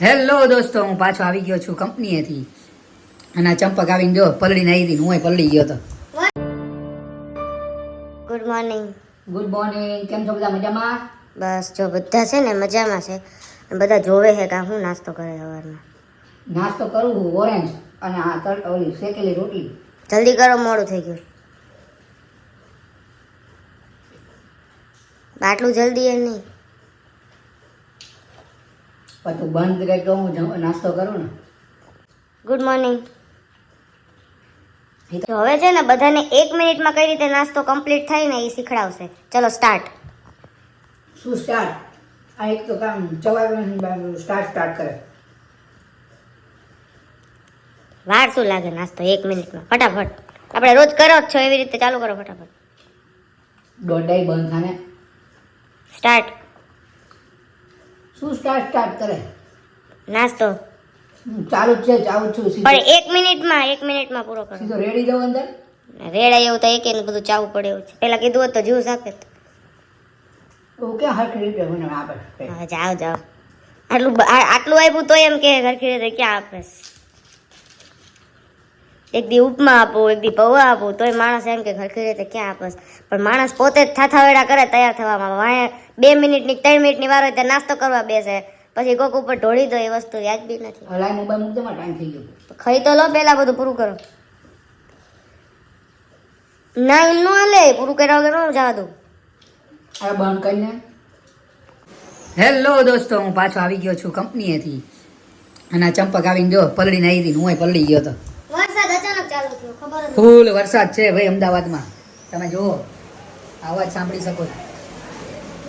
Hello દોસ્તો, હું પાછો આવી ગયો છું કંપનીએથી. અને આ ચંપક આવીને જો પલળીને આવી હતી, હું પલળી ગયો હતો. Good morning. Good morning. કેમ છો બધા? મજામાં? બસ જો બધા છે ને મજામાં છે. બધા જોવે છે કે હું નાસ્તો કરે સવારમાં. નાસ્તો કરું છું ઓરેન્જ અને આ ઓલી શેકેલી રોટલી. જલ્દી કરો, મોડું થઈ ગયું. આટલું જલ્દી એ નહીં. પછી બંધ કરી તો હું નાસ્તો કરું ને. Good morning. હવે છે ને બધાને 1 મિનિટમાં કઈ રીતે નાસ્તો કમ્પ્લીટ થાય ને એ શીખડાવશે. ચલો સ્ટાર્ટ. શું સ્ટાર્ટ? આ એક તો કામ ચવાવાનું સ્ટાર્ટ કરે. વાર શું લાગે નાસ્તો 1 મિનિટમાં? ફટાફટ. આપણે રોજ કરો જ છો એવી રીતે ચાલુ કરો ફટાફટ. દોડાઈ બંધ થાને. સ્ટાર્ટ. શું સ્ટાર્ટ કરે? નાસ્તો ચાલુ જ છે, ચાલુ છું. પણ 1 મિનિટમાં પૂરો કરો. સીધો રેડી જાવ અંદર. રેડા એવું તો એકેનું બધું ચાવું પડે એવું છે. પેલા કીધું હોત તો જ્યુસ આપે. ઓકે, હરખી રીતે મને આપે. હા, જાઓ જાઓ. આટલું આપ્યું તો એમ કે હરખી રીતે ક્યાં આપે? એક દી ઉપમા આપું, એક દી પૌવા આપું તોય માણસ એમ કે હરખી રીતે ક્યાં આપે? પણ માણસ પોતે જ થાથા વેડા કરે તૈયાર થવામાં. વાંહે 2 મિનિટની 3 મિનિટની વાર હોય ત્યારે નાસ્તો કરવા બેસે, પછી કોક ઉપર ઢોળી દો. એ વસ્તુ યાદ બી નથી. હલાય મોબાઈલ મૂક દે, માં ટાઈમ થઈ ગયો. ખાઈ તો લો, પેલા બધું પૂરું કરો. ના એમ નો હાલે, પૂરું કર્યા વગર ન જવા દઉં. હવે બંધ કરીને. હેલો દોસ્તો, હું પાછો આવી ગયો છું કંપનીએથી. અને આ ચંપક આવીને જો પલળીને આવી હતી, હું પલળી ગયો હતો. વરસાદ અચાનક ચાલુ થયો, ખબર જ ફૂલ વરસાદ છે ભાઈ અમદાવાદમાં. તમે જુઓ, અવાજ સાંભળી શકો છો.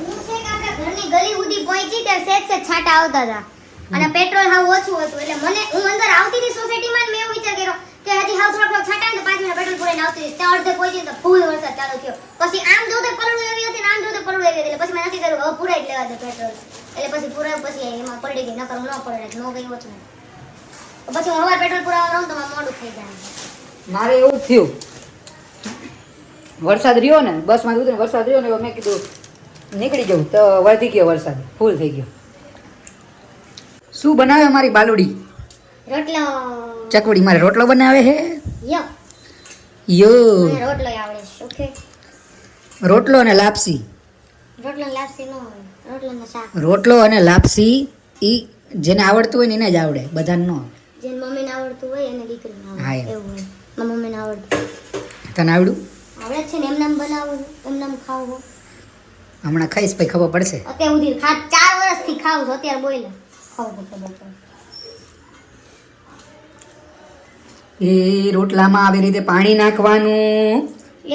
હું છે કે આપણે ઘરની ગલી સુધી પહોંચી ત્યાં સેજ છાંટા આવતા હતા અને પેટ્રોલ હાવ ઓછું હતું. એટલે મને હું અંદર આવતી હતી સોસાયટીમાં, મેં એવું વિચાર કર્યો કે હજી હાવ થોડા છાંટા ને તો 5 મિનિટ પેટ્રોલ પૂરાઈને આવતી હતી. ત્યાં અડધે પહોંચી તો ફૂલ વરસાદ ચાલુ થયો. પછી આમ જોતે પલળું એવી હતી ને આમ જોતે પલળું એવી હતી. એટલે પછી મેં નક્કી કર્યું હવે પૂરાઈ જ લેવા દે પેટ્રોલ. એટલે પછી પૂરાયું, પછી એમાં પલળી ગઈ. નકર ન પડે, ન ગઈ હોત ને પછી હું હવાર પેટ્રોલ પુરાવા રહું તો મારું મોડું થઈ જાય. મારે એવું જ થયું. વરસાદ રહ્યો ને, બસમાં ઉતરીને વરસાદ રહ્યો ને, મેં કીધું નીકળી જવું તો વધી ગયો વરસાદ, ફૂલ થઈ ગયો. શું બનાવે મારી બાલુડી? રોટલો. ચકવડી મારે રોટલો બનાવે છે. યો યો મને રોટલો આવડે છે. ઓકે, રોટલો અને લાપસી. રોટલો ને લાપસી ન હોય, રોટલો ને શાક. રોટલો અને લાપસી ઈ જેને આવડતું હોય ને એને જ આવડે, બધાને ન આવડે. જેને મમ્મીને આવડતું હોય એને દીકરીને હા, આવડે. એમ. એવું હોય. મારી મમ્મીને આવડતું. તને આવડું? આવડે જ છે ને. એમનામ બનાવવું, એમનામ ખાવું. હમણાં ખાઈશ પછી ખબર પડશે. અત્યાર સુધી 4 વર્ષથી ખાવું છું. અત્યારે બોલે ખાવું તો ખબર પડે. એ રોટલામાં આવી રીતે પાણી નાખવાનું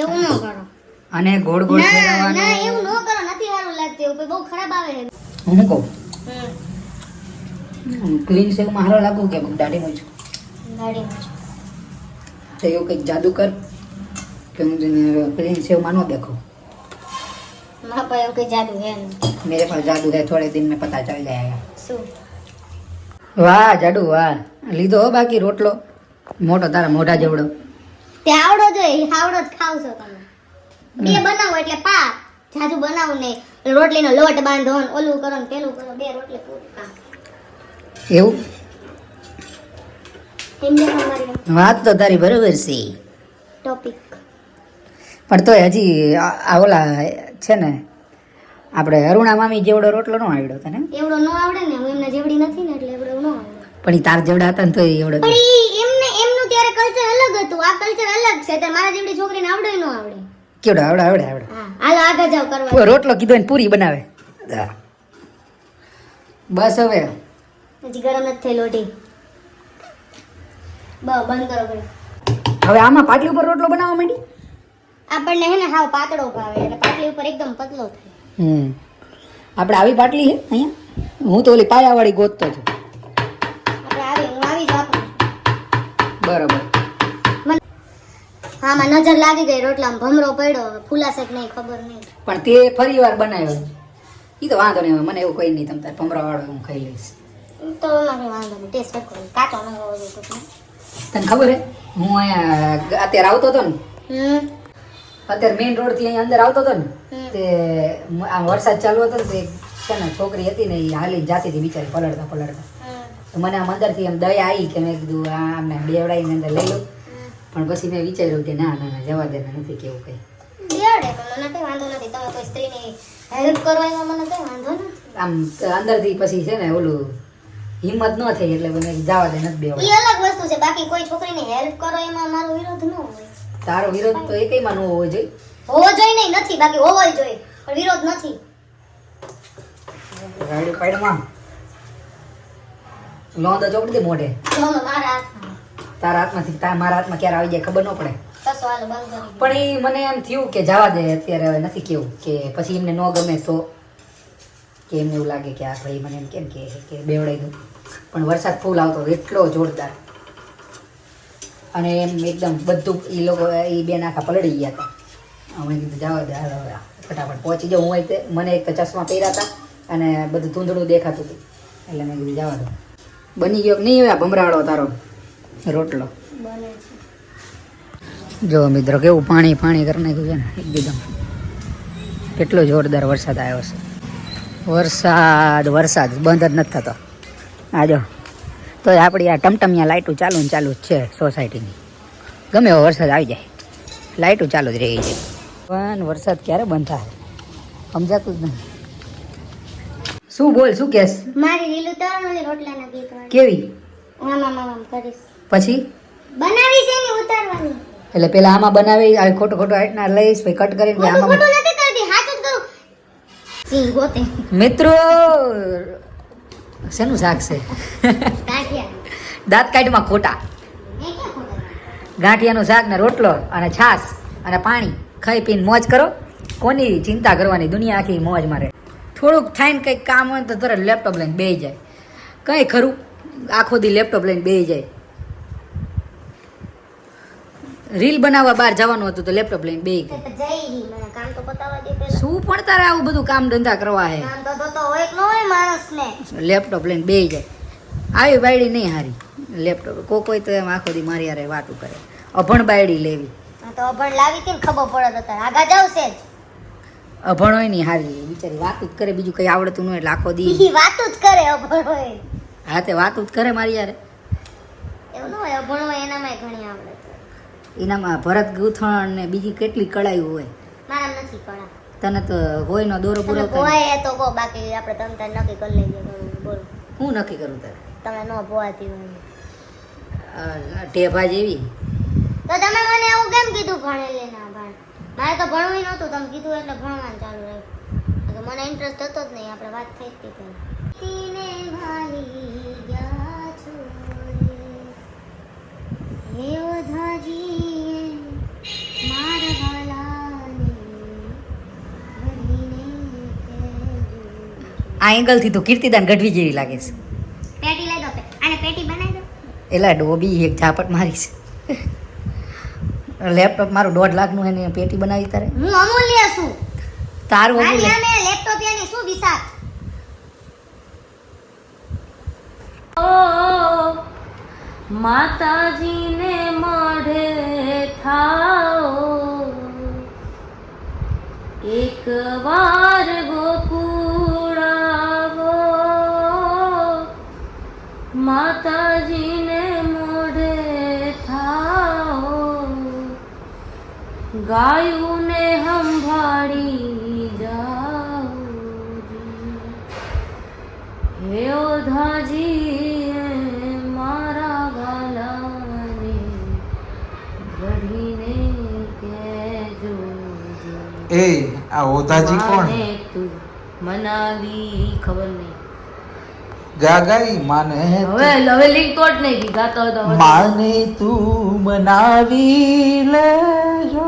એવું ન કરો. અને ગોળ ગોળ ના ફેરવવાનું. એવું ન કરો, નથી સારું લાગતું. એવું બહુ ખરાબ આવે છે. હું કહું ક્લીન સેવ માં હારો લાગુ કે દાઢીમાં છું ગાડીમાં છું. તો એવું કંઈક જાદુ કર કે હું ક્લીન સેવ માં ન દેખો. મારા પાસે એવું કઈ જાદુ હે નહીં. मेरे पास जादू है, थोड़े दिन में पता चल जाएगा. શું? વાહ જાડુ વાહ. લીધો હો બાકી રોટલો મોટો તારા મોઢા જેવડો. તે આવડો જોઈએ, આવડો જ ખાવ છો તમે. 2 બનાવો એટલે પાક. જાજુ બનાવું નહીં. રોટલીનો લોટ બાંધો ને ઓલું કરો ને પેલું કરો. 2 રોટલી પૂરી કામ. એવું એમને તમારી વાત તો તારી બરોબર છે, ટોપિક. પણ તોય હજી આ ઓલા છે ને આપણે અરુણા મામી જેવડો રોટલો ન આવડ્યો તને. એવડો ન આવડે ને. હું એમના જેવડી નથી ને એટલે એવડો ન આવડે. પણ ઈ તાર જેવડા હતા ને તો એવડો. પણ એમનું ત્યારે કલ્ચર અલગ હતું, આ કલ્ચર અલગ છે. તો મારા જેવડી છોકરીને આવડે ન આવડે. કેવડો આવડે આવડે આવડે. હા, હાલો આગળ જાવ કરવા. રોટલો કીધો ને પૂરી બનાવે. બસ હવે હજી ગરમ નથી થઈ લોટી. બંધ કરો ઘડી. હવે આમાં પાટલી ઉપર રોટલો બનાવવા માંડી. આપણને હે ને હાવ પાતળો ભાવે એટલે પાટલી ઉપર એકદમ પતલો થાય. આપણે આવી પાટલી છે અહીંયા. હું તો ઓલી પાયાવાળી ગોતતો છું. આપણે હું આવી જ વાપરું. બરાબર. આમાં નજર લાગી ગઈ રોટલામાં. ભમરો પડ્યો, ફૂલાશે કે નહીં ખબર નહીં. પણ તે ફરી વાર બનાવ્યો. ઈ તો વાંધો નહીં, મને એવું કોઈ નહીં. તમ તાર ભમરા વાળો હું ખાઈ લઈશ. તો મારે વાંધો નહીં. ટેસ્ટ કરો. કાચો મંગાવો જોઈએ તો. તને ખબર હે હું અહીંયા અત્યારે આવતો હતો ને, અત્યારે મેઇન રોડ થી અહીંયા અંદર આવતો હતો ને, તે આ વરસાદ ચાલુ હતો ને, તે છે ને છોકરી હતી ને એ હાલી જાતી હતી બિચારી પલળતા પલળતા. તો મને આમ અંદરથી એમ દયા આવી કે મેં કીધું આ આમને બેવડાવીને અંદર લઈ લો. પણ પછી મેં વિચાર્યું કે ના ના ના જવા દે, નથી કેવું કંઈ. બેવડે પણ મને કઈ વાંધો નથી. તમે કોઈ સ્ત્રીની હેલ્પ કરો એમાં મને કઈ વાંધો નથી. આમ અંદરથી પછી છે ને ઓલું હિંમત ન થઈ એટલે મને જવા દે, નથી બેવડાવી. એ અલગ વસ્તુ છે. બાકી કોઈ છોકરીની હેલ્પ કરો એમાં મારો વિરોધ ન હોય. તારો વિરોધ તો એકેયમાં ન હોવો જોઈએ. હોવો જોઈએ નહીં, નથી. બાકી હોવો જોઈએ પણ વિરોધ નથી. રાયડું પાડમાં લોંદો ચોપડી દે મોઢે. જોનો મારા હાથમાં. તારા હાથમાંથી મારા હાથમાં ક્યારે આવી જાય ખબર ન પડે. કશો હાલ બંધ કરી. પણ એ મને એમ થયું કે જવા દે અત્યારે, હવે નથી કેવું કે પછી એમને ન ગમે તો કે એમને એવું લાગે કે આ ભાઈ મને એમ કેમ કે બેવડાઈ દઉં. પણ વરસાદ ફૂલ આવતો હતો, એટલો જોરદાર. અને એમ એકદમ બધું એ લોકો એ બેન આખા પલળી ગયા હતા. અમે કીધું જવા દે હાલ હવે ફટાફટ પહોંચી જાઉં. હું તે મને એક તો ચશ્મા પહેર્યા હતા અને બધું ધૂંધળું દેખાતું હતું એટલે મેં કીધું જવા દો. બની ગયો નહીં હવે આ ભમરાળો તારો રોટલો. બને છે. જો મિત્રો કેવું પાણી પાણી કરી નાખ્યું છે ને એકદમ. કેટલો જોરદાર વરસાદ આવ્યો છે. વરસાદ બંધ જ નથી થતો. આ જો તો આપણી આ ટમટમિયા લાઇટું ચાલુ ને ચાલુ જ છે સોસાયટીની. ગમે એવો વરસાદ આવી જાય લાઇટું ચાલુ જ રહી છે. પણ વરસાદ ક્યારે બંધ થાય સમજાતું જ નથી. શું બોલ, શું કહેશ? મારી રીલ ઉતારવાની રોટલાના ગીત વાળી. કેવી? આમ કરીશ. પછી બનાવી છે ને ઉતારવાની. એટલે પેલા આમાં બનાવી ખોટું ખોટું આટના લઈશ પછી કટ કરીને ખોટું આમાં. ખોટું નથી કરતી, સાચું જ કરું. સિંહ ગોતે. મિત્રો શેનું શાક છે? ગાંઠિયા. દાંત કાઢમાં ખોટા. મેં ક્યાં ખોટા? ગાંઠિયાનું શાક ને રોટલો અને છાશ અને પાણી ખાઈ પીને મોજ કરો. કોની ચિંતા કરવાની, દુનિયા આખી મોજ મારે. થોડુંક થાય ને કંઈક કામ હોય તો તરત લેપટોપ લઈને બેસી જાય. કંઈ ખરું આખો દી લેપટોપ લઈને બેસી જાય. રીલ બનાવવા બહાર જવાનું હતું તો લેપટોપ લઈને બેસી ગઈ. તો જઈ રહી, મને કામ તો પતાવવા દે પહેલા. શું પણ તારે આવું બધું કામ ધંધા કરવા હે? કામ તો હોય કે ન હોય માણસને. લેપટોપ લઈને બેસી જાય. આવી બાયડી નહીં હારી લેપટોપ. કોઈ તો એમ આખો દી મારી હારે વાતું કરે. અભણ બાયડી લેવી. આ તો અભણ લાવી હતી ને ખબર પડે તો આગા જાવ છે જ. અભણ હોય નહીં હારી, બિચારી વાતું જ કરે, બીજું કંઈ આવડતું ન હોય એટલે આખો દી. ઈ વાતું જ કરે અભણ હોય. હા તે વાતું જ કરે મારી યારે. એવું ન હોય, અભણ હોય એનામાંય ઘણી આવડે છે. એનામાં ભરત ગૂંથણ ને બીજી કેટલી કળાઈ હોય. મારામાં નથી કળા. તને તો હોય નો દોરો પૂરો તમે ભોવાય એ તો કહો, બાકી આપણે તમ તાર નક્કી કરી લઈએ. બોલો હું નક્કી કરું તારે? તમે ન ભોવાતી હોય ટેભા જેવી. તો તમે મને એવું કેમ કીધું ભણેલી ના ભણ? મારે તો ભણવું નહોતું, તમે કીધું એટલે ભણવાનું ચાલુ રાખ્યું. મને ઇન્ટરેસ્ટ હતો જ નહીં. આપણે વાત થઈ હતી પહેલા. તીને ભાલી ગયા છોરે હે ઓધાજી મારવાલાને ભણીને કહેજો. આ એંગલથી તો કીર્તિદાન ગઢવી જેવી લાગે છે. પેટી લઈ દો. આને પેટી બનાવી દો. એલા ડોબી એક ઝાપટ મારી છે. લેપટોપ મારું 1.5 લાખનું એને પેટી બનાવી તારે? હું અમૂલ્ય છું. તારું આ અમૂલ્ય. મે લેપટોપ યાની શું વિચાર? માતાજીને મોઢે થાઓ, એક વાર ગોકુળ આવો. માતાજીને મોઢે થાઓ, ગાયુંને સંભાળી જાઓ. હે ઓધાજી મારા વાલાને ગઢીને કહેજો. એ આ ઓધાજી કોણ? માને તું મનાવી ખબર નહીં. ગા ગાઈ માને હવે લિંક તોડ નહીં ગાતો હતો. માને તું મનાવી લેજો.